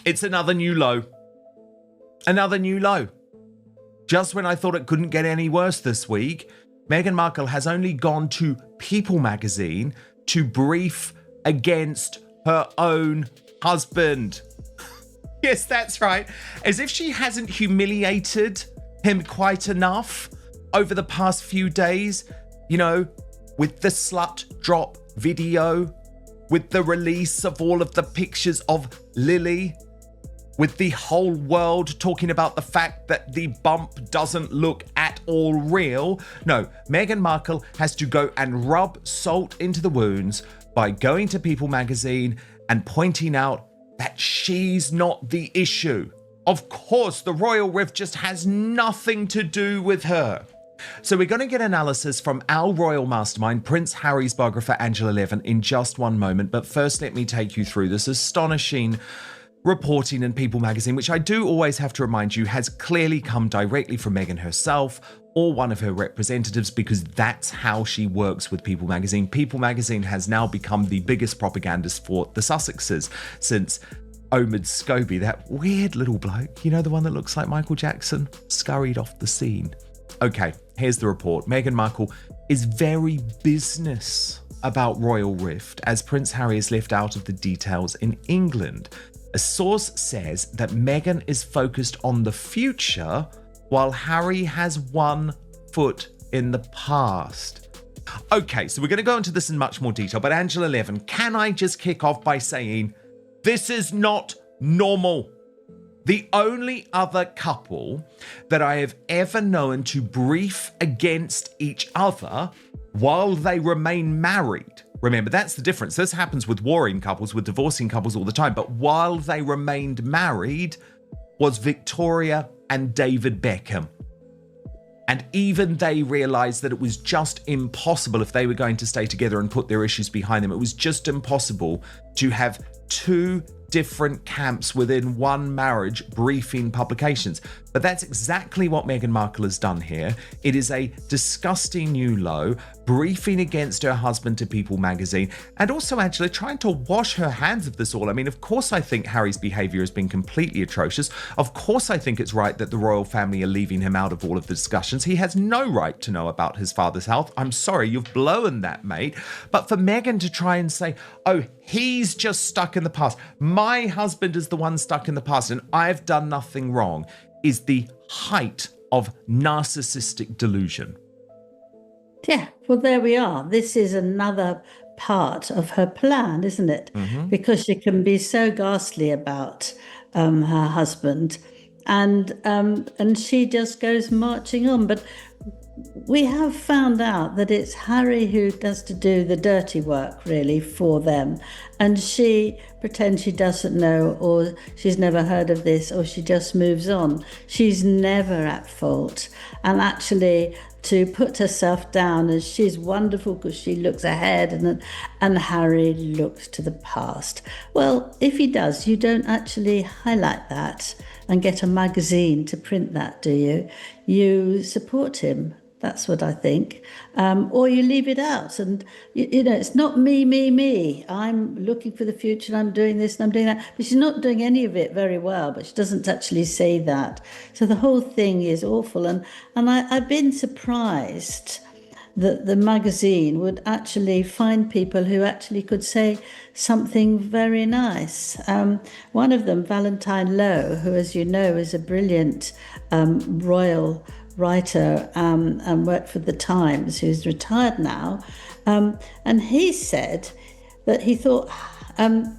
It's another new low. Another new low. Just when I thought it couldn't get any worse this week, Meghan Markle has only gone to People magazine to brief against her own husband. Yes, that's right. As if she hasn't humiliated him quite enough over the past few days, you know, with the slut drop video, with the release of all of the pictures of Lily, with the whole world talking about the fact that the bump doesn't look at all real. No, Meghan Markle has to go and rub salt into the wounds by going to People magazine and pointing out that she's not the issue. Of course, the royal rift just has nothing to do with her. So we're going to get analysis from our royal mastermind, Prince Harry's biographer, Angela Levin, in just one moment. But first, let me take you through this astonishing reporting in People magazine, which I do always have to remind you has clearly come directly from Meghan herself or one of her representatives, because that's how she works with People magazine. People magazine has now become the biggest propagandist for the Sussexes since Omid Scobie, that weird little bloke, you know, the one that looks like Michael Jackson, scurried off the scene. Okay, here's the report. Meghan Markle is very business about royal rift as Prince Harry is left out of the details in England. A source says that Meghan is focused on the future while Harry has one foot in the past. Okay, so we're going to go into this in much more detail, but Angela Levin, can I just kick off by saying this is not normal? The only other couple that I have ever known to brief against each other while they remain married. Remember, that's the difference. This happens with warring couples, with divorcing couples all the time. But while they remained married was Victoria and David Beckham. And even they realised that it was just impossible if they were going to stay together and put their issues behind them. It was just impossible to have two different camps within one marriage briefing publications. But that's exactly what Meghan Markle has done here. It is a disgusting new low, briefing against her husband to People magazine, and also Angela trying to wash her hands of this all. I mean, of course I think Harry's behaviour has been completely atrocious. Of course I think it's right that the royal family are leaving him out of all of the discussions. He has no right to know about his father's health. I'm sorry, you've blown that, mate. But for Meghan to try and say, oh, he's just stuck in the past, my husband is the one stuck in the past and I've done nothing wrong, is the height of narcissistic delusion. Yeah, well, there we are. This is another part of her plan, isn't it? Mm-hmm. Because she can be so ghastly about her husband, and she just goes marching on. But we have found out that it's Harry who does to do the dirty work, really, for them. And she pretends she doesn't know, or she's never heard of this, or she just moves on. She's never at fault. And actually, to put herself down as she's wonderful because she looks ahead and Harry looks to the past. Well, if he does, you don't actually highlight that and get a magazine to print that, do you? You support him. That's what I think. Or you leave it out. And, you know, it's not me. I'm looking for the future and I'm doing this and I'm doing that. But she's not doing any of it very well, but she doesn't actually say that. So the whole thing is awful. And I've been surprised that the magazine would actually find people who actually could say something very nice. One of them, Valentine Lowe, who, as you know, is a brilliant royal writer and worked for the Times, who's retired now, and he said that he thought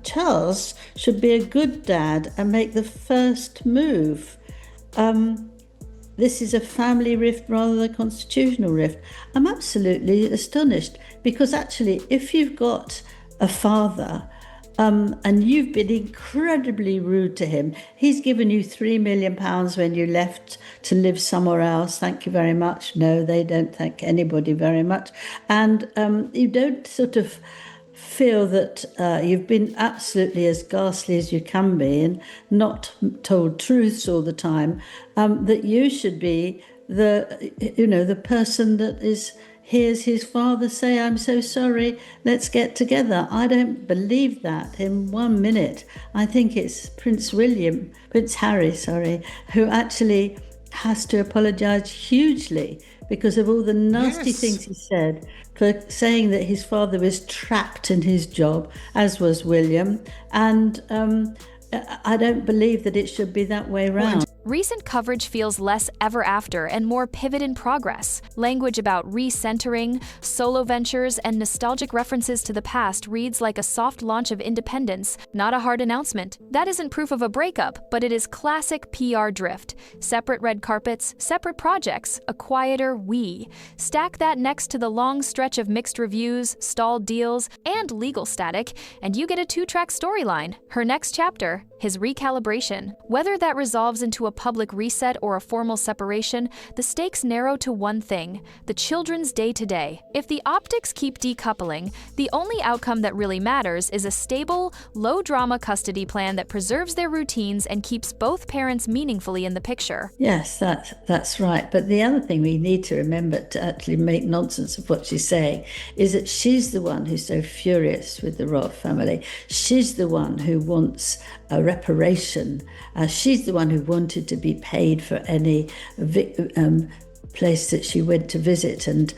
Charles should be a good dad and make the first move. This is a family rift rather than a constitutional rift. I'm absolutely astonished, because actually if you've got a father and you've been incredibly rude to him. He's given you £3 million when you left to live somewhere else. Thank you very much. No, they don't thank anybody very much. And you don't sort of feel that you've been absolutely as ghastly as you can be and not told truths all the time, that you should be the person that is hears his father say, "I'm so sorry, let's get together." I don't believe that in 1 minute. I think it's Prince Harry, who actually has to apologise hugely because of all the nasty things he said, for saying that his father was trapped in his job, as was William. And I don't believe that it should be that way round. Recent coverage feels less ever after and more pivot in progress. Language about recentering, solo ventures, and nostalgic references to the past reads like a soft launch of independence, not a hard announcement. That isn't proof of a breakup, but it is classic PR drift. Separate red carpets, separate projects, a quieter we. Stack that next to the long stretch of mixed reviews, stalled deals, and legal static, and you get a 2-track storyline. Her next chapter, his recalibration. Whether that resolves into a public reset or a formal separation, the stakes narrow to one thing: the children's day-to-day. If the optics keep decoupling, the only outcome that really matters is a stable, low-drama custody plan that preserves their routines and keeps both parents meaningfully in the picture. Yes, that's right. But the other thing we need to remember to actually make nonsense of what she's saying is that she's the one who's so furious with the royal family. She's the one who wants a reparation. She's the one who wanted to be paid for any place that she went to visit and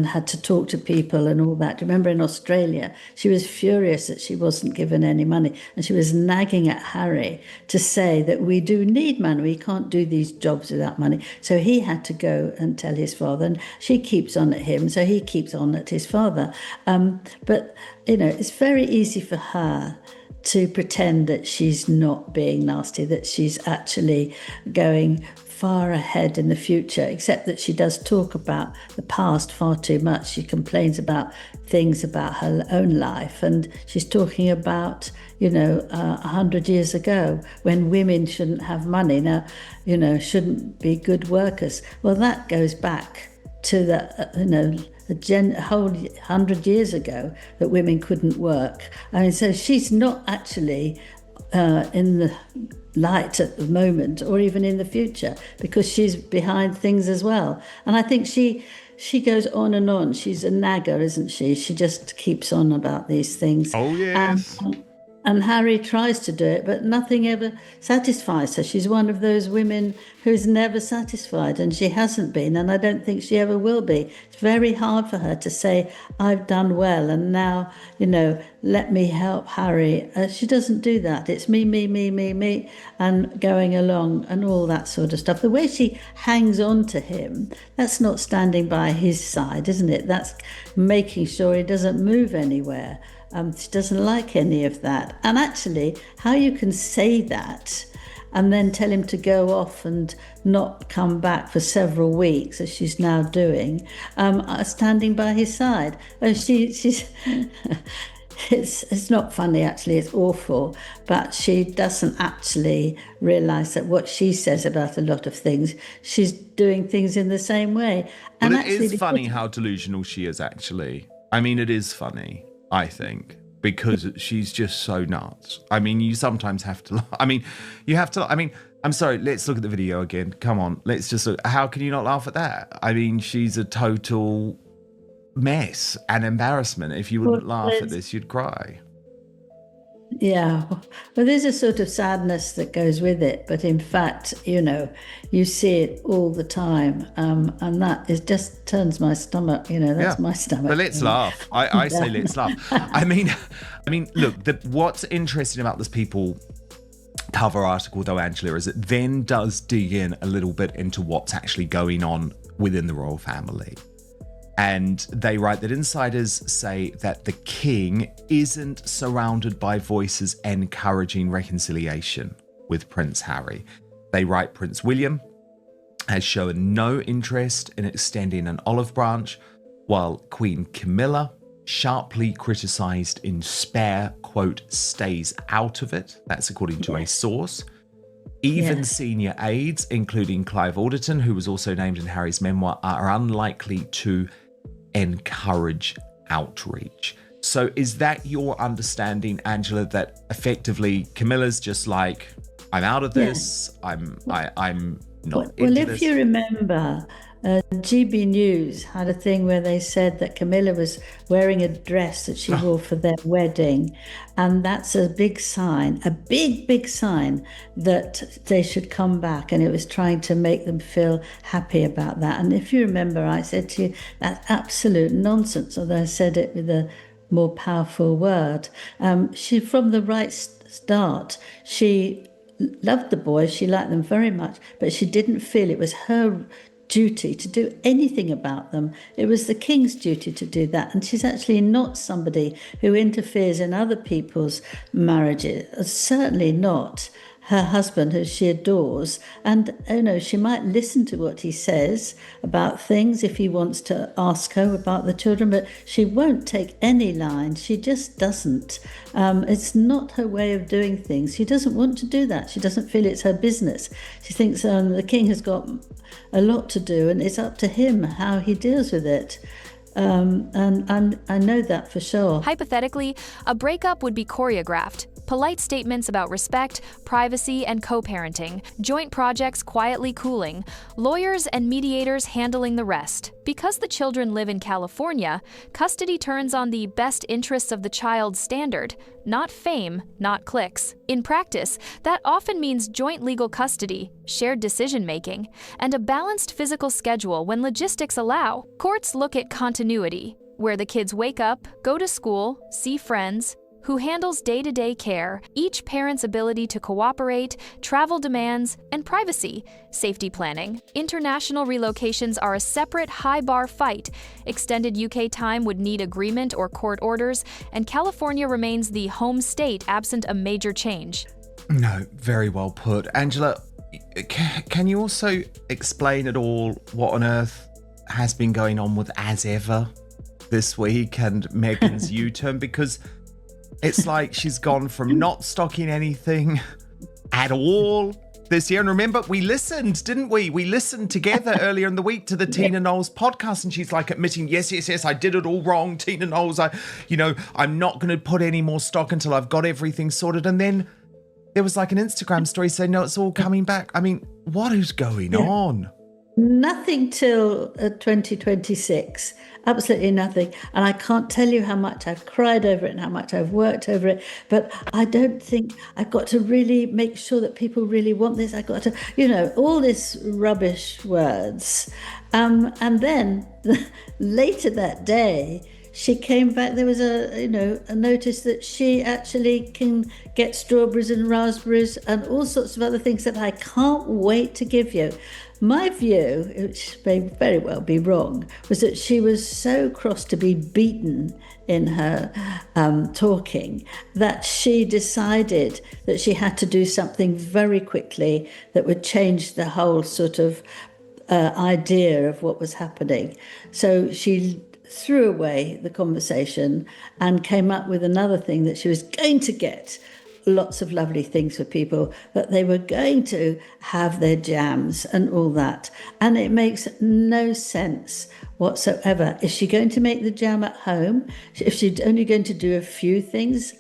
had to talk to people and all that. Remember in Australia, she was furious that she wasn't given any money, and she was nagging at Harry to say that we do need money, we can't do these jobs without money. So he had to go and tell his father, and she keeps on at him, so he keeps on at his father. But it's very easy for her to pretend that she's not being nasty, that she's actually going far ahead in the future, except that she does talk about the past far too much. She complains about things about her own life, and she's talking about 100 years ago when women shouldn't have money now, shouldn't be good workers. Well, that goes back to a whole 100 years ago that women couldn't work. So she's not actually in the light at the moment or even in the future, because she's behind things as well. And I think she goes on and on. She's a nagger, isn't she? She just keeps on about these things. Oh, yes. And Harry tries to do it, but nothing ever satisfies her. She's one of those women who's never satisfied, and she hasn't been, and I don't think she ever will be. It's very hard for her to say, "I've done well, and now, let me help Harry." She doesn't do that. It's me, and going along and all that sort of stuff. The way she hangs on to him, that's not standing by his side, isn't it? That's making sure he doesn't move anywhere. She doesn't like any of that. And actually, how you can say that and then tell him to go off and not come back for several weeks, as she's now doing, standing by his side. She's it's not funny, actually, it's awful, but she doesn't actually realise that what she says about a lot of things, she's doing things in the same way. And it is funny how delusional she is, actually. It is funny, I think, because she's just so nuts. You sometimes have to, I'm sorry, let's look at the video again. Come on, let's just look. How can you not laugh at that? She's a total mess and embarrassment. If you wouldn't laugh at this, you'd cry. Yeah, well, there's a sort of sadness that goes with it, but in fact, you see it all the time, and that is just turns my stomach. That's my stomach. But let's laugh. I say let's laugh. Look, what's interesting about this People cover article, though, Angela, is it then does dig in a little bit into what's actually going on within the royal family. And they write that insiders say that the king isn't surrounded by voices encouraging reconciliation with Prince Harry. They write Prince William has shown no interest in extending an olive branch, while Queen Camilla, sharply criticised in Spare, quote, stays out of it. That's according to a source. Even senior aides, including Clive Alderton, who was also named in Harry's memoir, are unlikely to encourage outreach. So is that your understanding, Angela, that effectively Camilla's just like, I'm out of this, I'm not into this? Well, if you remember, GB News had a thing where they said that Camilla was wearing a dress that she wore for their wedding. And that's a big sign, a big sign that they should come back. And it was trying to make them feel happy about that. And if you remember, I said to you, that's absolute nonsense, although I said it with a more powerful word. She, from the right start, she loved the boys, she liked them very much, but she didn't feel it was her duty to do anything about them. It was the king's duty to do that. And she's actually not somebody who interferes in other people's marriages, certainly not her husband, who she adores. And, she might listen to what he says about things if he wants to ask her about the children, but she won't take any line. She just doesn't. It's not her way of doing things. She doesn't want to do that. She doesn't feel it's her business. She thinks the king has got a lot to do, and it's up to him how he deals with it. And I know that for sure. Hypothetically, a breakup would be choreographed. Polite statements about respect, privacy, and co-parenting, joint projects quietly cooling, lawyers and mediators handling the rest. Because the children live in California, custody turns on the best interests of the child standard, not fame, not clicks. In practice, that often means joint legal custody, shared decision-making, and a balanced physical schedule when logistics allow. Courts look at continuity, where the kids wake up, go to school, see friends, who handles day-to-day care, each parent's ability to cooperate, travel demands, and privacy, safety planning. International relocations are a separate high-bar fight. Extended UK time would need agreement or court orders, and California remains the home state absent a major change. No, very well put. Angela, can you also explain at all what on earth has been going on with As Ever this week and Meghan's U-turn? Because it's like she's gone from not stocking anything at all this year. And remember, we listened, didn't we? We listened together earlier in the week to the Tina Knowles podcast, and she's like admitting, yes, I did it all wrong, Tina Knowles. I'm not going to put any more stock until I've got everything sorted. And then there was like an Instagram story saying, no, it's all coming back. I mean, what is going on? Nothing till 2026. Absolutely nothing. And I can't tell you how much I've cried over it and how much I've worked over it. But I don't think I've got to really make sure that people really want this. I've got to, all this rubbish words. And then later that day, she came back. There was a notice that she actually can get strawberries and raspberries and all sorts of other things that I can't wait to give you. My view, which may very well be wrong, was that she was so cross to be beaten in her talking that she decided that she had to do something very quickly that would change the whole sort of idea of what was happening. So she threw away the conversation and came up with another thing, that she was going to get lots of lovely things for people, that they were going to have their jams and all that. And it makes no sense whatsoever. Is she going to make the jam at home? If she's only going to do a few things,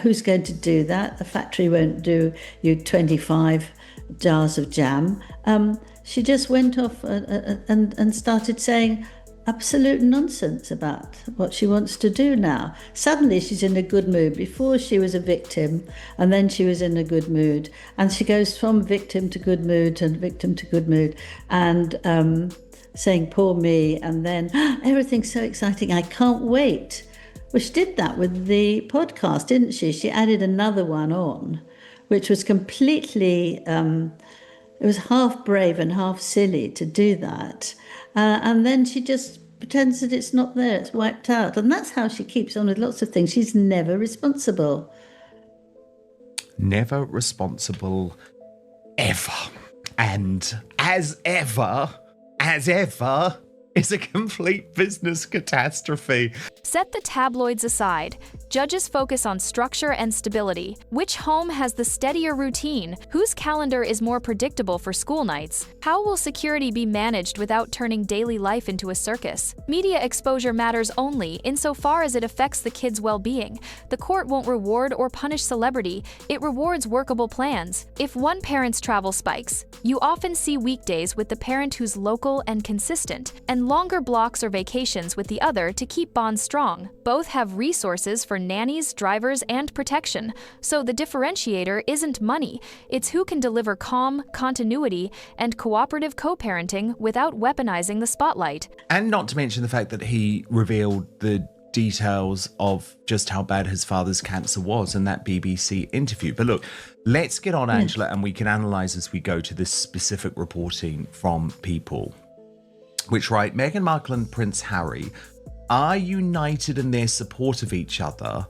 who's going to do that? The factory won't do you 25 jars of jam. She just went off and started saying absolute nonsense about what she wants to do now. Suddenly she's in a good mood. Before she was a victim, and then she was in a good mood. And she goes from victim to good mood and victim to good mood, and saying, poor me, and then everything's so exciting, I can't wait. Well, she did that with the podcast, didn't she? She added another one on, which was completely, it was half brave and half silly to do that. And then she just pretends that it's not there, it's wiped out. And that's how she keeps on with lots of things. She's never responsible. Never responsible, ever. And as ever, is a complete business catastrophe. Set the tabloids aside. Judges focus on structure and stability. Which home has the steadier routine? Whose calendar is more predictable for school nights? How will security be managed without turning daily life into a circus? Media exposure matters only insofar as it affects the kids' well-being. The court won't reward or punish celebrity, it rewards workable plans. If one parent's travel spikes, you often see weekdays with the parent who's local and consistent, and longer blocks or vacations with the other to keep bonds strong. Both have resources for nannies, drivers, and protection. So the differentiator isn't money, it's who can deliver calm, continuity, and cooperative co-parenting without weaponizing the spotlight. And not to mention the fact that he revealed the details of just how bad his father's cancer was in that BBC interview. But look, let's get on, Angela, and we can analyse as we go to this specific reporting from People, which write, Meghan Markle and Prince Harry are united in their support of each other,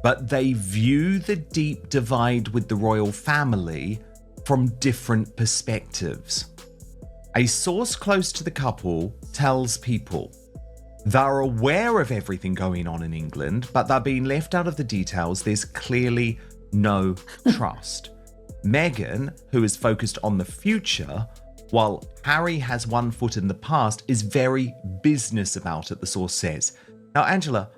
but they view the deep divide with the royal family from different perspectives. A source close to the couple tells People they're aware of everything going on in England, but they're being left out of the details. There's clearly no trust. Meghan, who is focused on the future, while Harry has one foot in the past, is very business about it, the source says. Now, Angela,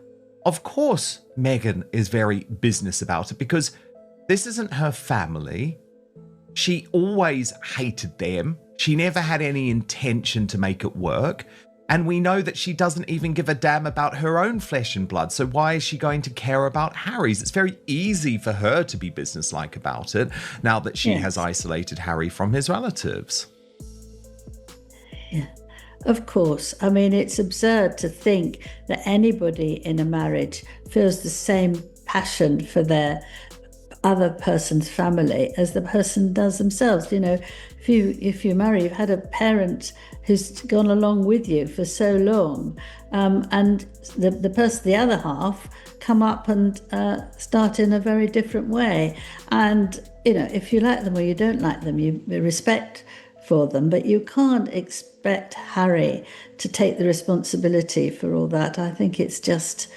of course Meghan is very business about it because this isn't her family. She always hated them. She never had any intention to make it work. And we know that she doesn't even give a damn about her own flesh and blood. So why is she going to care about Harry's? It's very easy for her to be businesslike about it now that she has isolated Harry from his relatives. Yeah, of course. I mean, it's absurd to think that anybody in a marriage feels the same passion for their other person's family as the person does themselves. You know, if you marry, you've had a parent who's gone along with you for so long, and the other half come up and start in a very different way. And you know, if you like them or you don't like them, you respect for them, but you can't expect Harry to take the responsibility for all that. I think it's just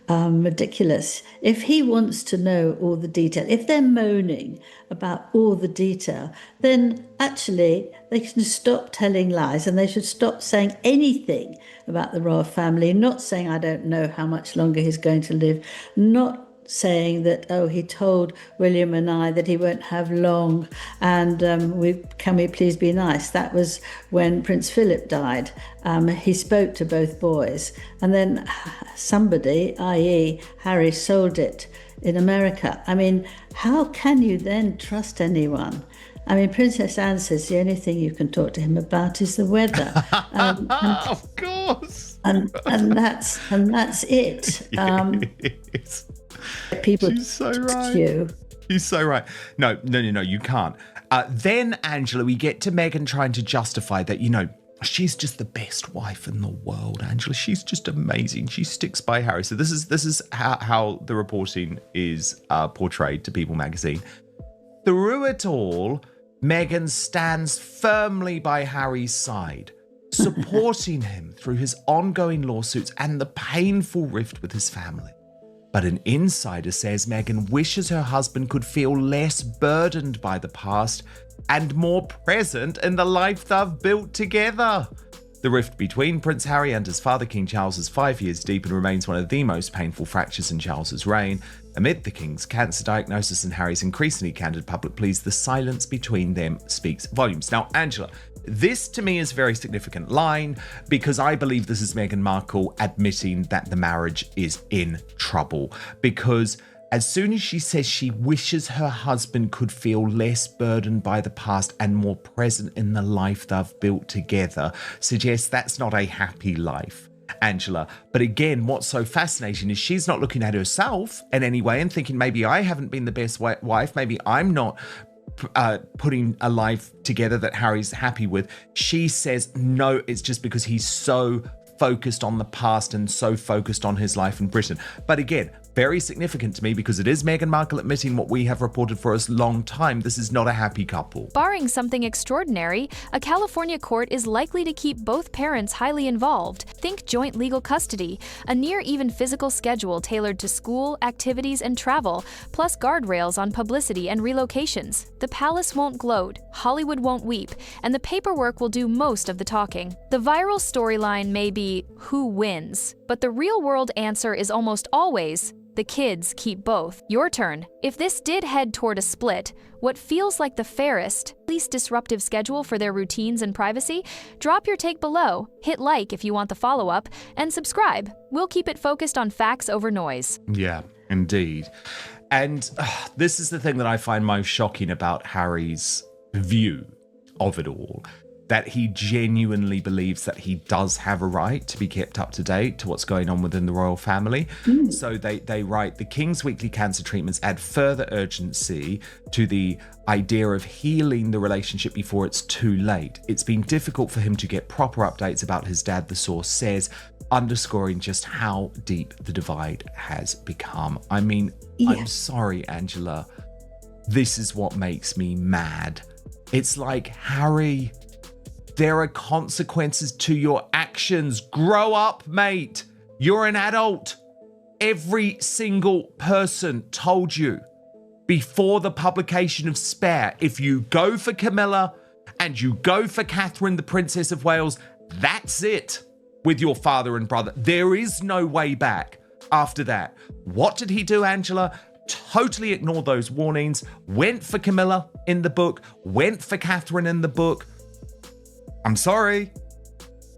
ridiculous. If he wants to know all the detail, if they're moaning about all the detail, then actually they can stop telling lies and they should stop saying anything about the royal family, not saying, I don't know how much longer he's going to live, not saying that, oh, he told William and I that he won't have long, and can we please be nice? That was when Prince Philip died. He spoke to both boys, and then somebody, i.e. Harry, sold it in America. I mean, how can you then trust anyone? I mean, Princess Anne says the only thing you can talk to him about is the weather. Of course. And that's it. Yes. People She's so right. you. She's so right. No, you can't. Then, Angela, we get to Meghan trying to justify that, you know, she's just the best wife in the world, Angela. She's just amazing. She sticks by Harry. So this is how the reporting is portrayed to People magazine. Through it all, Meghan stands firmly by Harry's side, supporting him through his ongoing lawsuits and the painful rift with his family. But an insider says Meghan wishes her husband could feel less burdened by the past and more present in the life they've built together. The rift between Prince Harry and his father, King Charles, is 5 years deep and remains one of the most painful fractures in Charles's reign. Amid the King's cancer diagnosis and Harry's increasingly candid public pleas, the silence between them speaks volumes. Now, Angela, this to me is a very significant line because I believe this is Meghan Markle admitting that the marriage is in trouble. Because as soon as she says she wishes her husband could feel less burdened by the past and more present in the life they've built together, suggests that's not a happy life, Angela. But again, what's so fascinating is she's not looking at herself in any way and thinking, maybe I haven't been the best wife, maybe I'm not putting a life together that Harry's happy with. She says, no, it's just because he's so focused on the past and so focused on his life in Britain. But again, very significant to me because it is Meghan Markle admitting what we have reported for a long time. This is not a happy couple. Barring something extraordinary, a California court is likely to keep both parents highly involved. Think joint legal custody, a near-even physical schedule tailored to school, activities, and travel, plus guardrails on publicity and relocations. The palace won't gloat, Hollywood won't weep, and the paperwork will do most of the talking. The viral storyline may be who wins, but the real-world answer is almost always the kids keep both. Your turn. If this did head toward a split, what feels like the fairest, least disruptive schedule for their routines and privacy, drop your take below, hit like if you want the follow-up, and subscribe. We'll keep it focused on facts over noise. Yeah, indeed. And this is the thing that I find most shocking about Harry's view of it all. That he genuinely believes that he does have a right to be kept up to date to what's going on within the royal family. So they write, the King's weekly cancer treatments add further urgency to the idea of healing the relationship before it's too late. It's been difficult for him to get proper updates about his dad, the source says, underscoring just how deep the divide has become. I mean, I'm sorry, Angela. This is what makes me mad. It's like, Harry, there are consequences to your actions. Grow up, mate. You're an adult. Every single person told you before the publication of Spare, if you go for Camilla and you go for Catherine, the Princess of Wales, that's it with your father and brother. There is no way back after that. What did he do, Angela? Totally ignored those warnings, went for Camilla in the book, went for Catherine in the book. I'm sorry,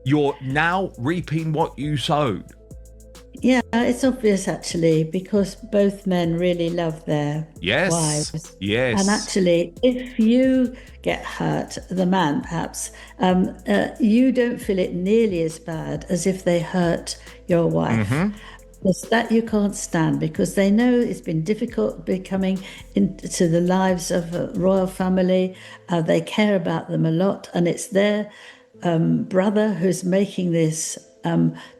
you're now reaping what you sowed. Yeah, it's obvious actually, because both men really love their wives. Yes. And actually, if you get hurt, the man perhaps, you don't feel it nearly as bad as if they hurt your wife. Because that you can't stand, because they know it's been difficult becoming into the lives of a royal family. They care about them a lot, and it's their brother who's making this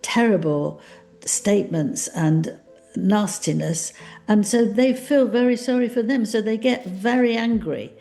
terrible statements and nastiness. And so they feel very sorry for them. So they get very angry,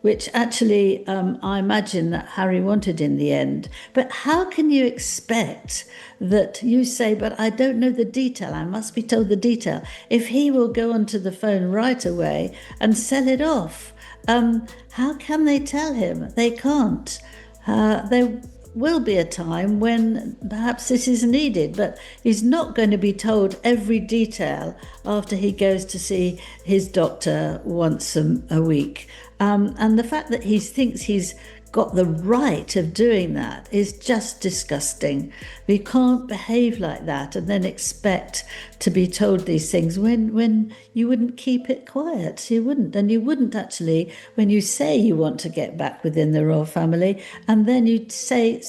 which actually I imagine that Harry wanted in the end. But how can you expect that you say, but I don't know the detail, I must be told the detail, if he will go onto the phone right away and sell it off? How can they tell him? They can't. There will be a time when perhaps this is needed, but he's not going to be told every detail after he goes to see his doctor once a week. And the fact that he thinks he's got the right of doing that is just disgusting. We can't behave like that and then expect to be told these things when you wouldn't keep it quiet. You wouldn't. And you wouldn't actually, when you say you want to get back within the royal family, and then you say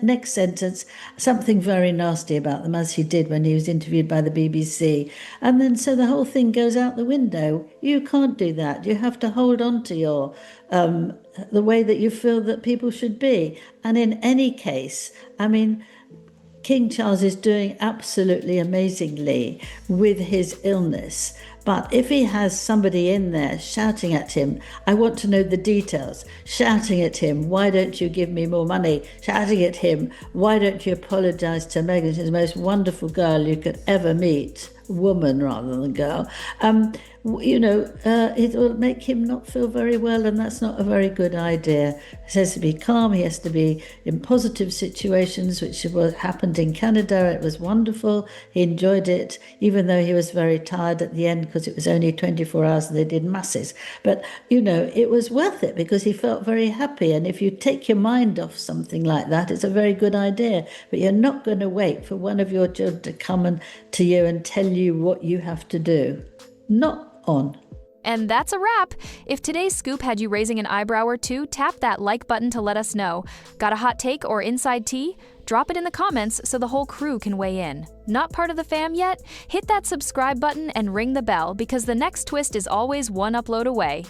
next sentence something very nasty about them, as he did when he was interviewed by the BBC. And then so the whole thing goes out the window. You can't do that. You have to hold on to your the way that you feel that people should be. And in any case, I mean, King Charles is doing absolutely amazingly with his illness. But if he has somebody in there shouting at him, I want to know the details, shouting at him, why don't you give me more money? Shouting at him, why don't you apologise to Meghan? She's the most wonderful girl you could ever meet, woman rather than girl. It will make him not feel very well, and that's not a very good idea. He has to be calm. He has to be in positive situations, which happened in Canada. It was wonderful. He enjoyed it, even though he was very tired at the end because it was only 24 hours and they did masses. But, it was worth it because he felt very happy. And if you take your mind off something like that, it's a very good idea. But you're not going to wait for one of your children to come to you and tell you what you have to do. Not on. And that's a wrap. If today's scoop had you raising an eyebrow or two, tap that like button to let us know. Got a hot take or inside tea? Drop it in the comments so the whole crew can weigh in. Not part of the fam yet? Hit that subscribe button and ring the bell because the next twist is always one upload away.